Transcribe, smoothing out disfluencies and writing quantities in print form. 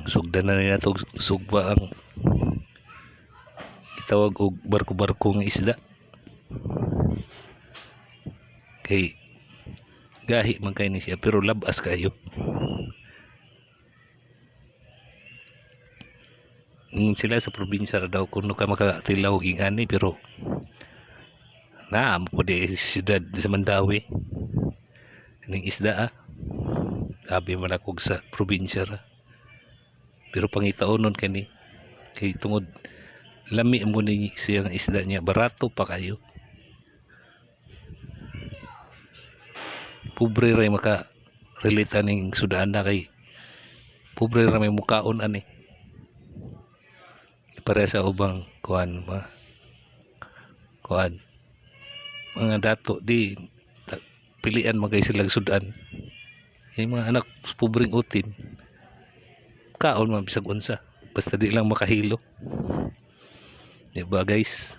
Sugdan na nila to sugba ang itawag og barko-barko ng isda. Kay gahi man kay ni siya pero labas kayo. Sila sa probinsya daw kuno ka makatilaw ging ani pero na mo di siyudad sa Mandawi ning isda sabi man ako sa probinsya ra pero pangitaonon kani kay tungod lami mo ni siyang isda niya barato pa kayo pobre ray maka relate ning sudan na kay pobre ra may mukaon ani para sa ubang kuan mga dato di pilian magay silang sudan yung mga anak pobreng utin kaon man bisag unsa basta di lang makahilo diba guys.